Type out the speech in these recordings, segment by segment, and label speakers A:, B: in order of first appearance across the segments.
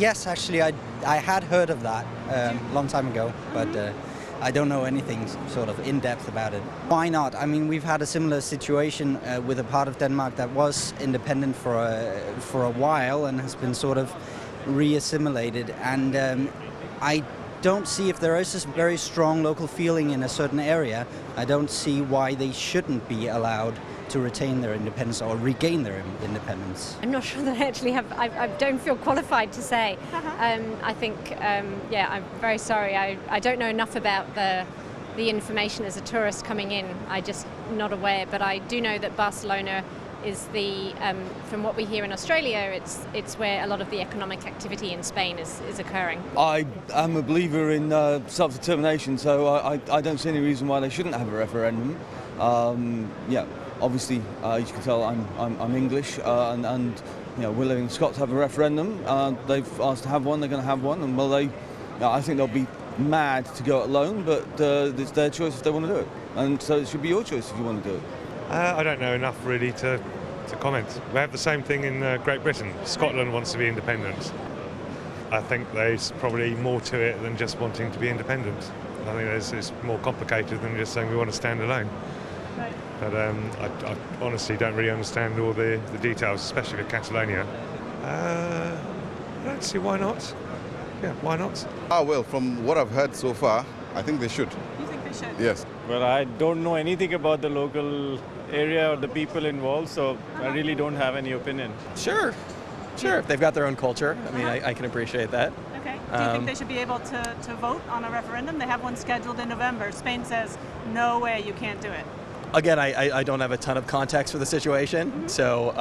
A: Yes, actually, I had heard of that a long time ago, but I don't know anything sort of in depth about it. Why not? I mean, we've had a similar situation with a part of Denmark that was independent for a while and has been sort of re-assimilated, and I don't see, if there is this very strong local feeling in a certain area, I don't see why they shouldn't be allowed to retain their independence or regain their independence.
B: I'm not sure that I actually have, I don't feel qualified to say. I think, yeah, I'm very sorry. I don't know enough about the information as a tourist coming in. I'm just not aware, but I do know that Barcelona is the, from what we hear in Australia, it's where a lot of the economic activity in Spain is occurring.
C: I am a believer in self-determination, so I don't see any reason why they shouldn't have a referendum. Yeah, obviously, as you can tell, I'm English, and you know, we're living. Scots have a referendum. They've asked to have one. They're going to have one, and well, I think they'll be mad to go it alone, but it's their choice if they want to do it, and so it should be your choice if you want to do it.
D: I don't know enough really to comment. We have the same thing in Great Britain. Scotland wants to be independent. I think there's probably more to it than just wanting to be independent. I think it's more complicated than just saying we want to stand alone.
E: Right.
D: But I honestly don't really understand all the details, especially with Catalonia. I don't see why not. Yeah, why not?
F: Well, from what I've heard so far, I think they should.
E: You think they should?
F: Yes.
G: Well, I don't know anything about the local area or the people involved, so I really don't have any opinion.
H: Sure. If they've got their own culture, I mean, I can appreciate that.
E: Okay. Do you think they should be able to vote on a referendum? They have one scheduled in November. Spain says, no way, you can't do it.
H: Again, I don't have a ton of context for the situation, so,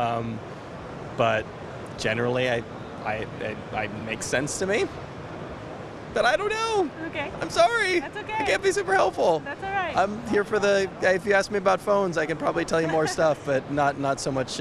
H: but generally, it makes sense to me. But I don't know.
E: Okay.
H: I'm sorry.
E: That's okay.
H: I can't be super helpful.
E: That's all right.
H: I'm here for if you ask me about phones, I can probably tell you more stuff, but not so much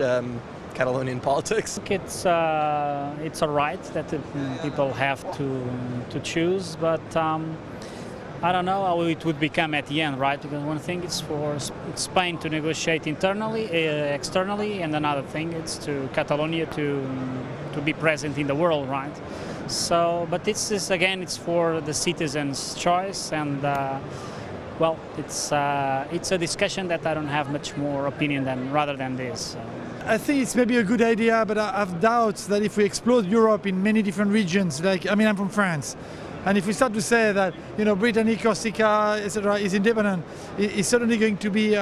H: Catalonian politics.
I: It's all right that the people have to choose, but I don't know how it would become at the end, right? Because one thing is for Spain to negotiate internally, externally, and another thing is to Catalonia to be present in the world, right? So, but this is again, it's for the citizens' choice, and well, it's a discussion that I don't have much more opinion rather than this. So.
J: I think it's maybe a good idea, but I have doubts that if we explode Europe in many different regions, like, I mean, I'm from France, and if we start to say that, you know, Brittany, Corsica, etc., is independent, it's certainly going to be,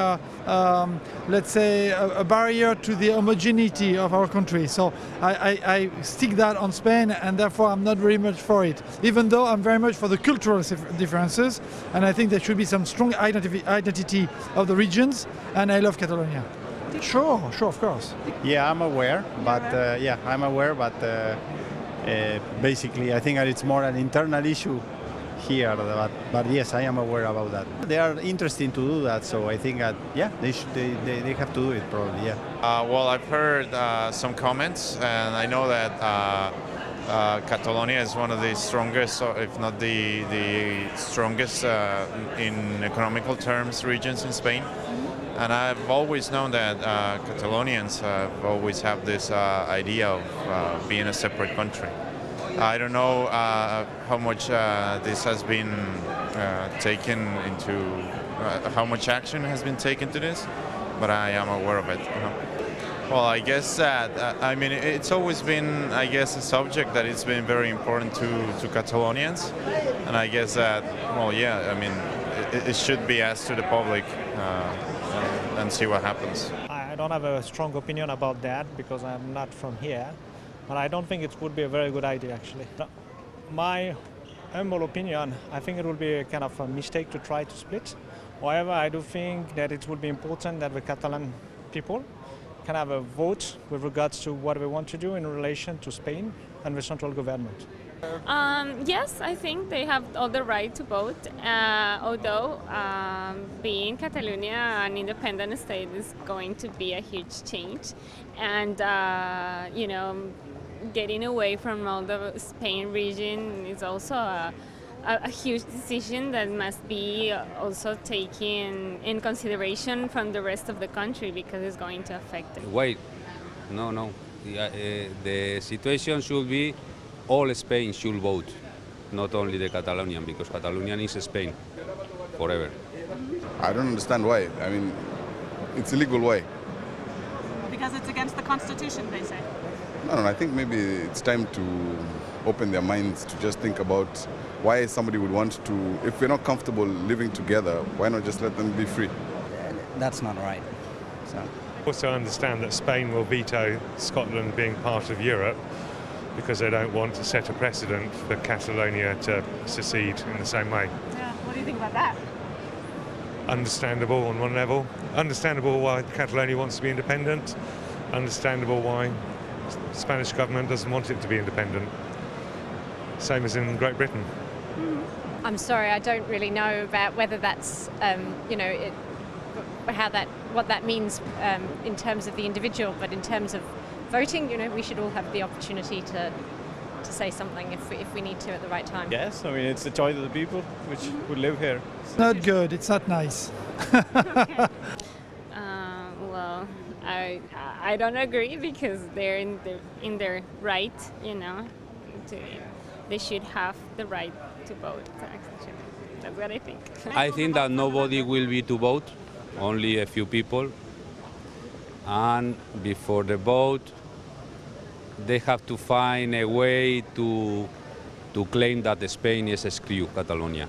J: let's say, a barrier to the homogeneity of our country. So I stick that on Spain, and therefore I'm not very much for it, even though I'm very much for the cultural differences, and I think there should be some strong identity of the regions, and I love Catalonia. Sure, of course.
G: Yeah, I'm aware, but basically I think that it's more an internal issue here, but yes, I am aware about that. They are interested to do that, so I think that, yeah, they have to do it probably, yeah.
K: Well, I've heard some comments, and I know that Catalonia is one of the strongest, if not the strongest in economical terms regions in Spain. And I've always known that Catalonians have always have this idea of being a separate country. I don't know how much this has been taken into, how much action has been taken to this, but I am aware of it. Well, I guess that, I mean, it's always been, I guess, a subject that it's been very important to Catalonians. And I guess that, well, yeah, I mean, it should be asked to the public and see what happens.
L: I don't have a strong opinion about that because I'm not from here, but I don't think it would be a very good idea, actually. My humble opinion, I think it would be a kind of a mistake to try to split. However, I do think that it would be important that the Catalan people can have a vote with regards to what we want to do in relation to Spain and the central government.
M: Yes, I think they have all the right to vote, although being Catalonia an independent state is going to be a huge change, and you know, getting away from all the Spain region is also a huge decision that must be also taken in consideration from the rest of the country, because it's going to affect it.
N: Wait, no. The situation should be all Spain should vote, not only the Catalonian, because Catalonian is Spain forever.
F: I don't understand why. I mean, it's illegal. Why?
E: Because it's against the constitution, they say.
F: No, I think maybe it's time to open their minds to just think about why somebody would want to, if we're not comfortable living together, why not just let them be free?
A: That's not right. So.
D: Also understand that Spain will veto Scotland being part of Europe because they don't want to set a precedent for Catalonia to secede in the same way.
E: Yeah, what do you think about that?
D: Understandable on one level. Understandable why Catalonia wants to be independent. Understandable why the Spanish government doesn't want it to be independent. Same as in Great Britain.
B: I'm sorry, I don't really know about whether that's, what that means in terms of the individual, but in terms of voting, we should all have the opportunity to say something if we need to at the right time.
L: Yes, I mean, it's the choice of the people who live here.
J: It's not good, it's not nice.
M: Well, I don't agree because they're in their right, they should have the right to vote. Actually, that's what I think.
N: I think that nobody will be to vote, only a few people. And before the vote, they have to find a way to claim that Spain is exclude Catalonia.